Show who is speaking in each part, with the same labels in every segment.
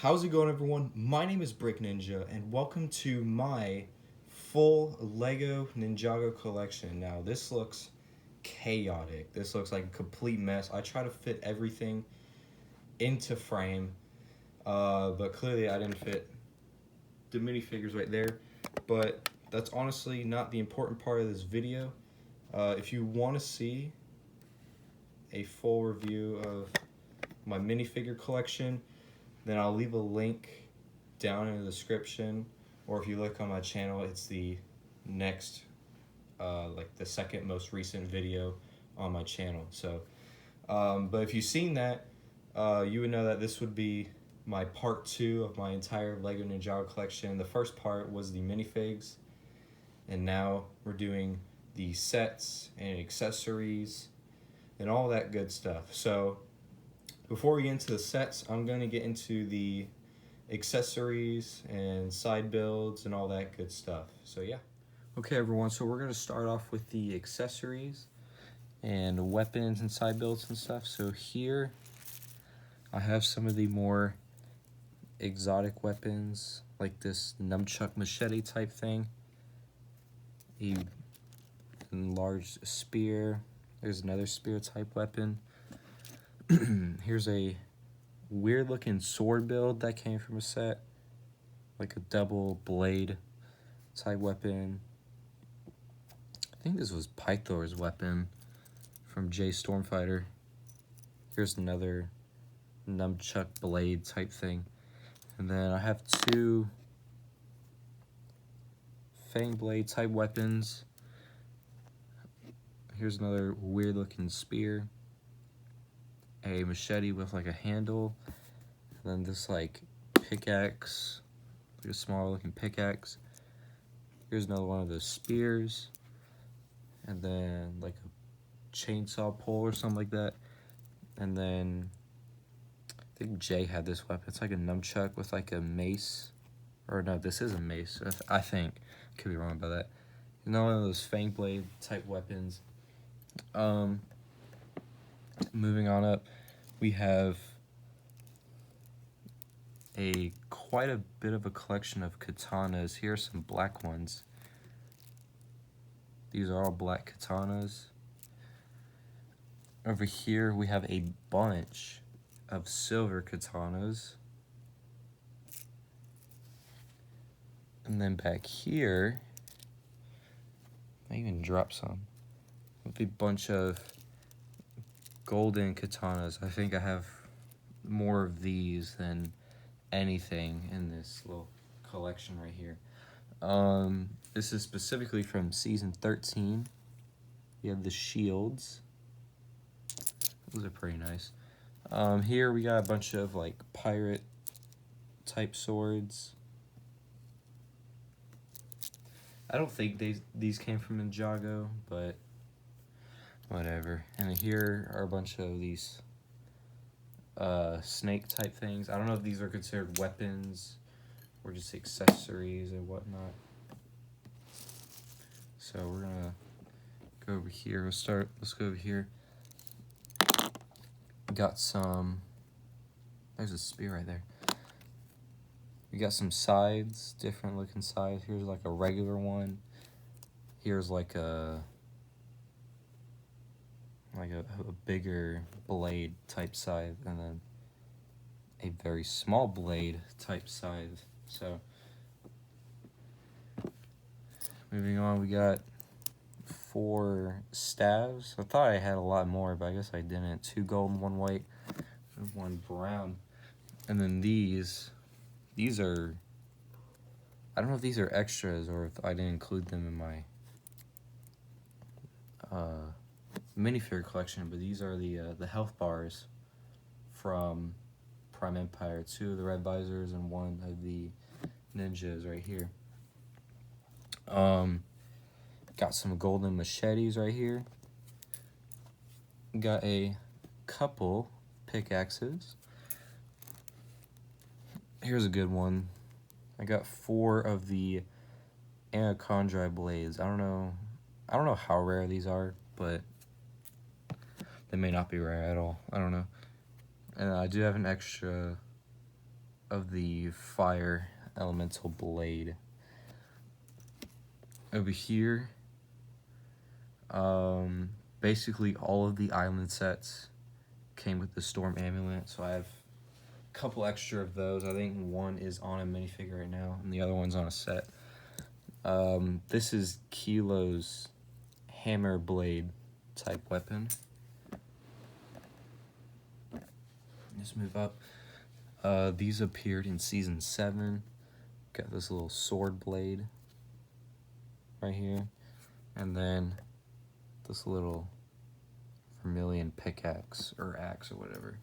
Speaker 1: How's it going, everyone? My name is Brick Ninja, and welcome to my full Lego Ninjago collection. Now, this looks chaotic. This looks like a complete mess. I try to fit everything into frame, but clearly I didn't fit the minifigures right there. But that's honestly not the important part of this video. If you want to see a full review of my minifigure collection, then I'll leave a link down in the description, or if you look on my channel, it's the next, like the second most recent video on my channel. So, but if you've seen that, you would know that this would be my part 2 of my entire Lego Ninjago collection. The first part was the minifigs, and now we're doing the sets and accessories and all that good stuff. So before we get into the sets, I'm going to get into the accessories and side builds and all that good stuff. So yeah. Okay, everyone, so we're going to start off with the accessories and weapons and side builds and stuff. So here I have some of the more exotic weapons, like this nunchuck machete type thing, a enlarged spear. There's another spear type weapon. Here's a weird looking sword build that came from a set, like a double blade type weapon. I think this was Pythor's weapon from J Stormfighter. Here's another nunchuck blade type thing. And then I have two fang blade type weapons. Here's another weird looking spear, a machete with like a handle, and then this like pickaxe, like a smaller looking pickaxe. Here's another one of those spears, and then like a chainsaw pole or something like that. And then I think Jay had this weapon. It's like a nunchuck with like a mace, or no, this is a mace. I think, could be wrong about that. Another one of those fang blade type weapons. Moving on up, we have quite a bit of a collection of katanas. Here are some black ones. These are all black katanas. Over here we have a bunch of silver katanas. And then back here, I even dropped some. With a bunch of golden katanas. I think I have more of these than anything in this little collection right here. This is specifically from season 13. We have the shields. Those are pretty nice. Here we got a bunch of like pirate type swords. I don't think these came from Ninjago, but whatever. And here are a bunch of these snake type things. I don't know if these are considered weapons or just accessories and whatnot. So we're gonna go over here. Let's go over here. Got some, there's a spear right there. We got some sides, different looking sides. Here's like a regular one. Here's like a bigger blade type side, and then a very small blade type side. So moving on, we got 4 staves. I thought I had a lot more, but I guess I didn't. 2 gold and 1 white and 1 brown. And then these are, I don't know if these are extras or if I didn't include them in my minifigure collection, but these are the health bars from Prime Empire. 2 of the red visors and 1 of the ninjas right here. Got some golden machetes right here. Got a couple pickaxes. Here's a good one. I got 4 of the anaconda blades. I don't know how rare these are, but they may not be rare at all. I don't know. And I do have an extra of the fire elemental blade. Over here, basically all of the island sets came with the storm amulet, so I have a couple extra of those. I think one is on a minifigure right now, and the other one's on a set. This is Kilo's hammer blade type weapon. Let's move up. These appeared in season 7. Got this little sword blade right here, and then this little vermilion pickaxe or axe or whatever.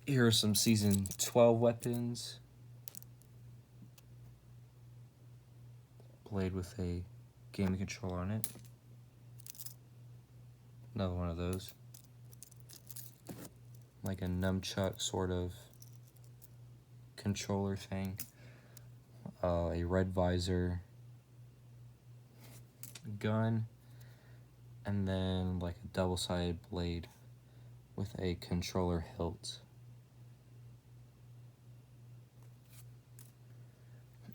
Speaker 1: Here are some season 12 weapons. Blade with a gaming controller on it. Another one of those. Like a nunchuck sort of controller thing. A red visor. Gun. And then like a double-sided blade with a controller hilt.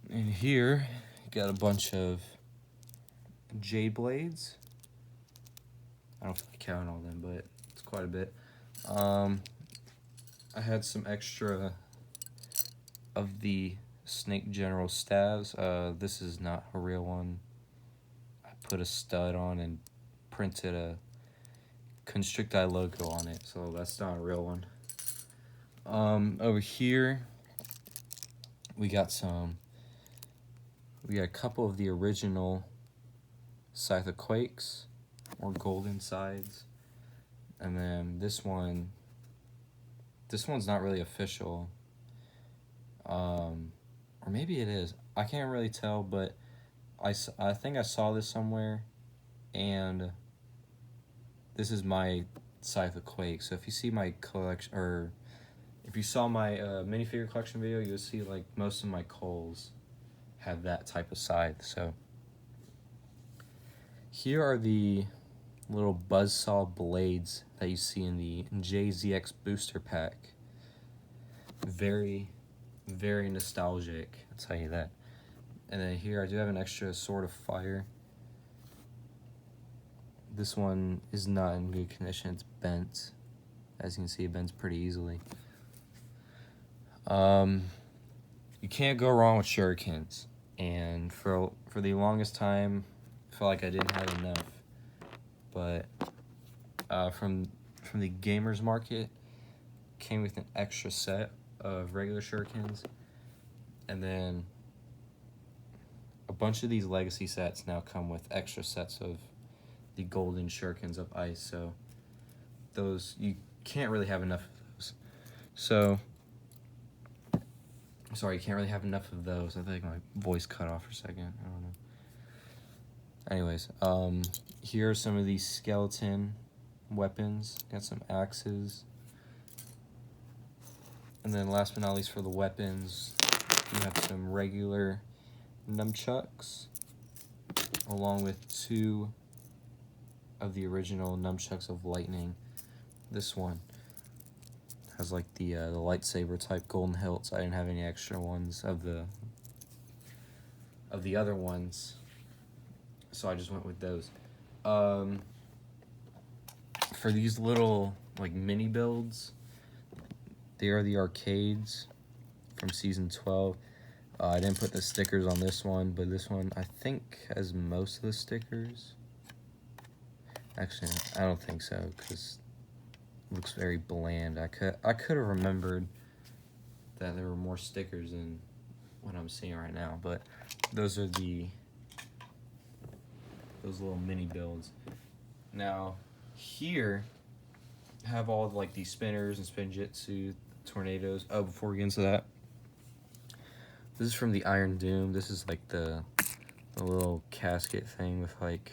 Speaker 1: And here, got a bunch of jade blades. I don't know if I count all of them, but it's quite a bit. I had some extra of the Snake General staves. This is not a real one. I put a stud on and printed a Constricti logo on it, so that's not a real one. Over here, we got a couple of the original Scythe of Quakes, or golden sides, and then this one's not really official, or maybe it is. I can't really tell, but I think I saw this somewhere, and this is my Scythe of Quake. So if you see my collection, or if you saw my minifigure collection video, you'll see like most of my Coles have that type of scythe. So here are the little buzzsaw blades that you see in the JZX booster pack. Very, very nostalgic, I'll tell you that. And then here I do have an extra Sword of Fire. This one is not in good condition, it's bent. As you can see, it bends pretty easily. You can't go wrong with shurikens. And for the longest time, I felt like I didn't have enough. But from the gamers market, came with an extra set of regular shurikens, and then a bunch of these legacy sets now come with extra sets of the golden shurikens of ice. So those, you can't really have enough of those. So sorry, you can't really have enough of those. I think my voice cut off for a second. I don't know. Anyways, here are some of these skeleton weapons. Got some axes. And then last but not least, for the weapons, you have some regular nunchucks, along with 2 of the original nunchucks of lightning. This one has like the lightsaber type golden hilts. I didn't have any extra ones of the other ones, so I just went with those. For these little like mini builds, they are the arcades from season 12. I didn't put the stickers on this one, but this one I think has most of the stickers. Actually, I don't think so, because it looks very bland. I could have remembered that there were more stickers than what I'm seeing right now, but those are those little mini builds. Now here I have all of like these spinners and spinjitzu, tornadoes. Oh, before we get into that, this is from the Iron Doom. This is like the little casket thing with like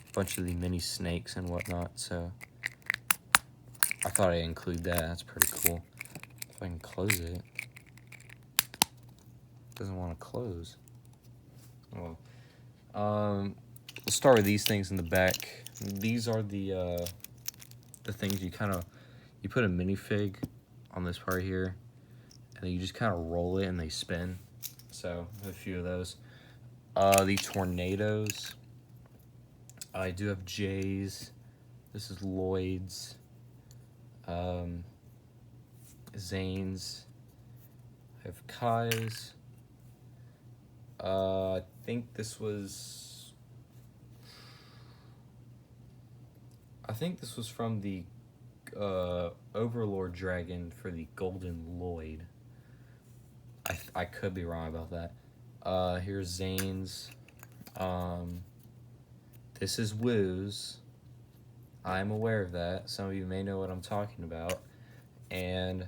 Speaker 1: a bunch of the mini snakes and whatnot. So I thought I'd include that. That's pretty cool. If I can close it. Doesn't want to close. Well, let's start with these things in the back. These are the things you put a minifig on this part here, and then you just kind of roll it and they spin. So a few of those. The tornadoes. I do have J's. This is Lloyd's. Zane's. I have Kai's. I think this was from the Overlord Dragon for the Golden Lloyd. I could be wrong about that. Here's Zane's. This is Woo's. I'm aware of that. Some of you may know what I'm talking about. And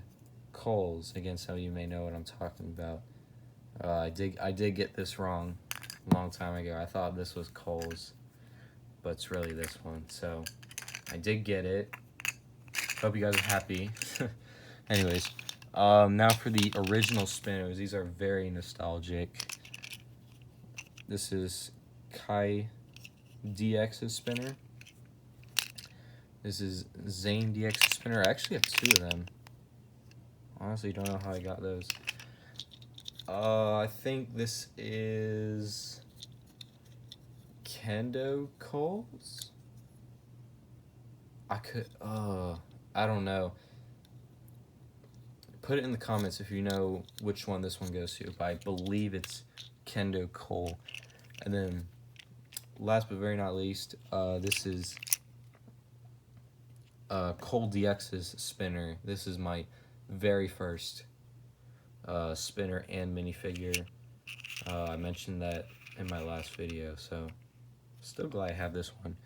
Speaker 1: Cole's. Again, some of you may know what I'm talking about. I did get this wrong a long time ago. I thought this was Cole's, but it's really this one. So I did get it. Hope you guys are happy. Anyways, now for the original spinners. These are very nostalgic. This is Kai DX's spinner. This is Zane DX's spinner. I actually have two of them. Honestly, don't know how I got those. I think this is Kendo Cole's. I don't know. Put it in the comments if you know which one this one goes to. But I believe it's Kendo Cole. And then, last but very not least, this is Cole DX's spinner. This is my very first spinner and minifigure. I mentioned that in my last video, so still glad I have this one.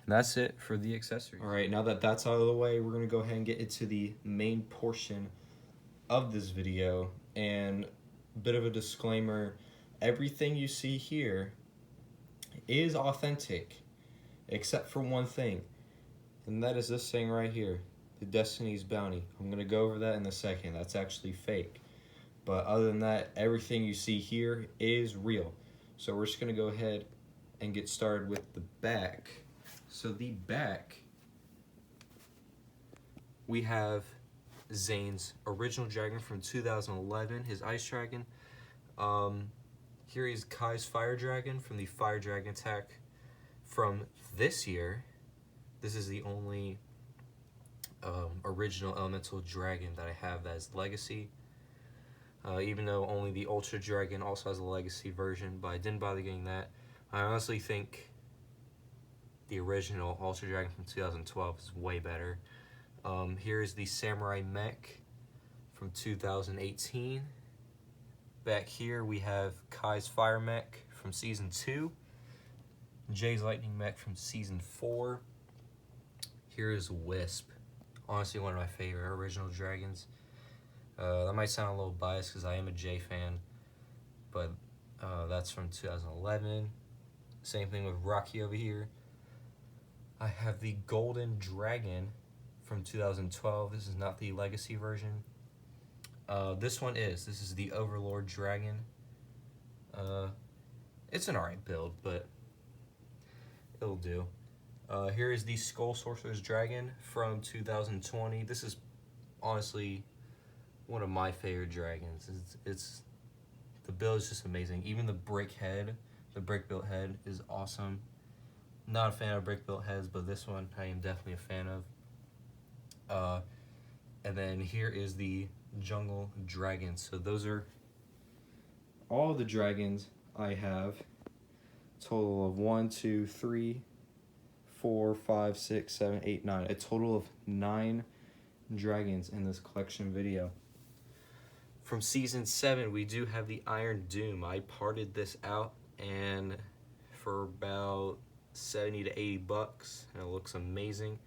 Speaker 1: And that's it for the accessories. All right, now that that's out of the way, we're gonna go ahead and get into the main portion of this video. And a bit of a disclaimer, everything you see here is authentic, except for one thing, and that is this thing right here, the Destiny's Bounty. I'm gonna go over that in a second. That's actually fake. But other than that, everything you see here is real. So we're just gonna go ahead and get started with the back. So the back, we have Zane's original dragon from 2011, his ice dragon. Here is Kai's fire dragon from the fire dragon attack from this year. This is the only original elemental dragon that I have that is legacy. Even though only the Ultra Dragon also has a legacy version, but I didn't bother getting that. I honestly think the original Ultra Dragon from 2012 is way better. Here is the Samurai Mech from 2018. Back here we have Kai's Fire Mech from Season 2. Jay's Lightning Mech from Season 4. Here is Wisp. Honestly, one of my favorite original dragons. That might sound a little biased because I am a Jay fan, but that's from 2011. Same thing with Rocky over here. I have the Golden Dragon from 2012. This is not the legacy version. This is the Overlord Dragon. It's an alright build, but it'll do. Here is the Skull Sorcerer's Dragon from 2020. This is honestly one of my favorite dragons. It's the build is just amazing. Even the brick head, the brick built head is awesome. Not a fan of brick built heads, but this one I am definitely a fan of. And then here is the Jungle Dragon. So those are all the dragons I have. Total of 1, 2, 3, 4, 5, 6, 7, 8, 9. A total of 9 dragons in this collection video. From Season 7, we do have the Iron Doom. I parted this out and for about 70 to 80 bucks, and it looks amazing.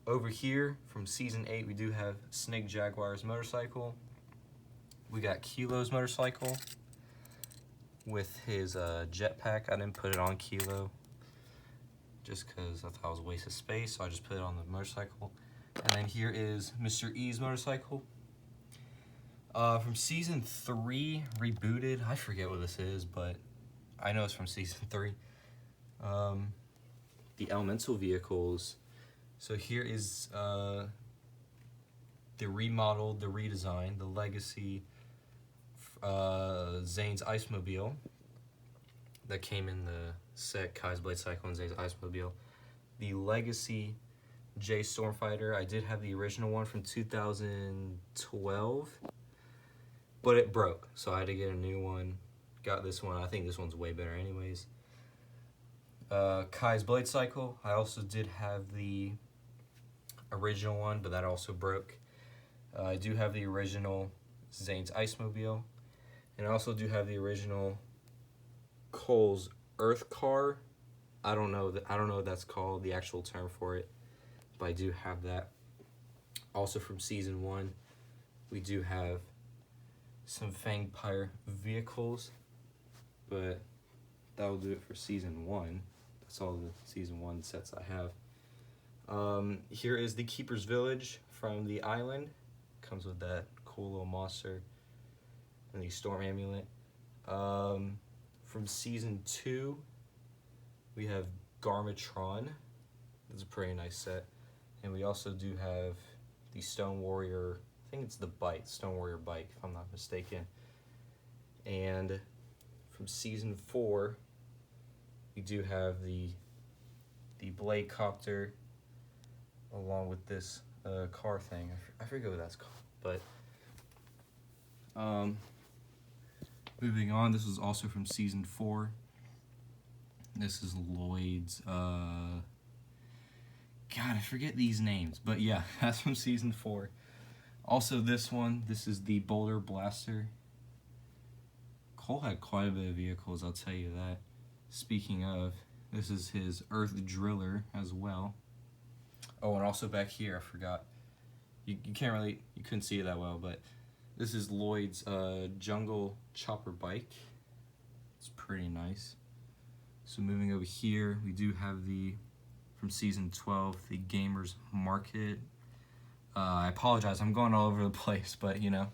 Speaker 1: Over here, from Season 8, we do have Snake Jaguar's motorcycle. We got Kilo's motorcycle with his jetpack. I didn't put it on Kilo just because I thought it was a waste of space, so I just put it on the motorcycle. And then here is Mr. E's motorcycle. From Season 3, rebooted. I forget what this is, but I know it's from Season 3. The elemental vehicles. So here is the remodeled, the redesigned, the Legacy Zane's Ice Mobile that came in the set Kai's Blade Cycle and Zane's Ice Mobile. The Legacy J Stormfighter. I did have the original one from 2012, but it broke, so I had to get a new one. Got this one. I think this one's way better anyways. Kai's Blade Cycle. I also did have the original one, but that also broke. I do have the original Zane's Ice Mobile, and I also do have the original Cole's Earth Car. I don't know what that's called, the actual term for it, but I do have that. Also from season 1, we do have some Fangpire vehicles, but that will do it for season 1. That's all the season 1 sets I have. Here is the Keeper's Village from the island. Comes with that cool little monster and the Storm Amulet. From season 2, we have Garmatron. That's a pretty nice set. And we also do have the Stone Warrior, I think it's the bike, Stone Warrior bike, if I'm not mistaken. And from season 4, we do have the Blade Copter along with this car thing. I forget what that's called, but moving on, this was also from season 4. This is Lloyd's, God, I forget these names, but yeah, that's from season 4. Also this one, this is the Boulder Blaster. Cole had quite a bit of vehicles, I'll tell you that. Speaking of, this is his Earth Driller as well. Oh, and also back here, I forgot. You couldn't see it that well, but this is Lloyd's Jungle Chopper bike. It's pretty nice. So moving over here, we do have from season 12, the Gamers Market. I apologize, I'm going all over the place, but you know.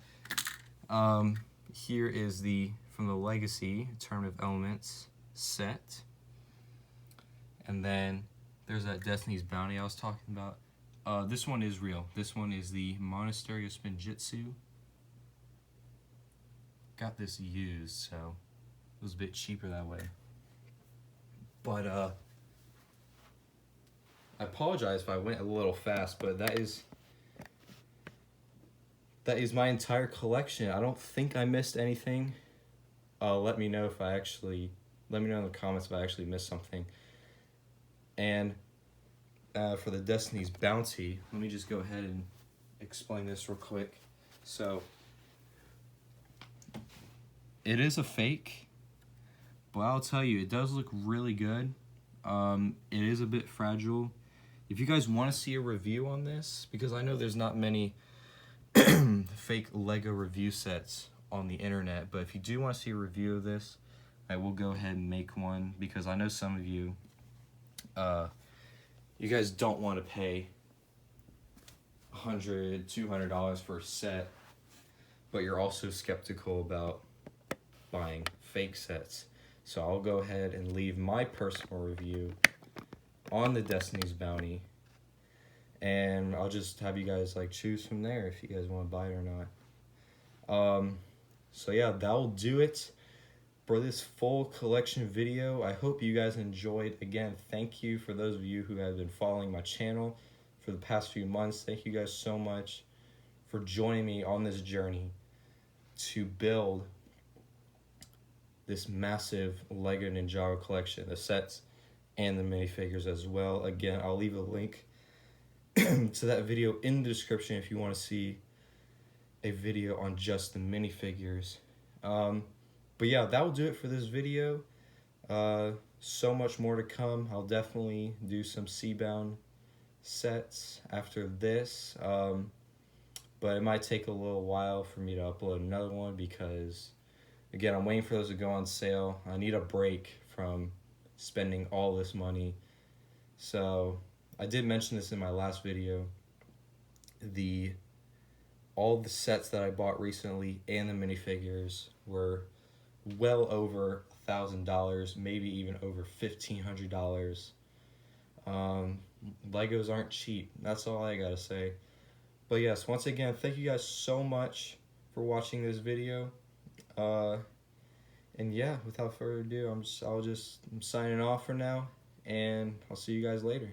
Speaker 1: Here is from the Legacy Tournament of Elements set. And then there's that Destiny's Bounty I was talking about. This one is real. This one is the Monastery of Spinjitzu. Got this used, so it was a bit cheaper that way. But I apologize if I went a little fast, but that is my entire collection. I don't think I missed anything. Let me know in the comments if I actually missed something. And for the Destiny's Bounty, let me just go ahead and explain this real quick. So it is a fake, but I'll tell you, it does look really good. It is a bit fragile. If you guys want to see a review on this, because I know there's not many fake Lego review sets on the internet, but if you do want to see a review of this, I will go ahead and make one, because I know some of you, you guys don't want to pay $100, $200 for a set, but you're also skeptical about buying fake sets. So I'll go ahead and leave my personal review on the Destiny's Bounty, and I'll just have you guys like choose from there if you guys want to buy it or not. So yeah, that'll do it for this full collection video. I hope you guys enjoyed. Again, thank you for those of you who have been following my channel for the past few months. Thank you guys so much for joining me on this journey to build this massive Lego Ninjago collection, the sets and the minifigures as well. Again, I'll leave a link to that video in the description if you want to see a video on just the minifigures. But yeah, that will do it for this video. So much more to come. I'll definitely do some Seabound sets after this. But it might take a little while for me to upload another one because, again, I'm waiting for those to go on sale. I need a break from spending all this money. So I did mention this in my last video. All the sets that I bought recently and the minifigures were well over $1,000, maybe even over $1,500. Legos aren't cheap. That's all I gotta say. But yes, once again, thank you guys so much for watching this video. Uh, and yeah, without further ado, I'm signing off for now, and I'll see you guys later.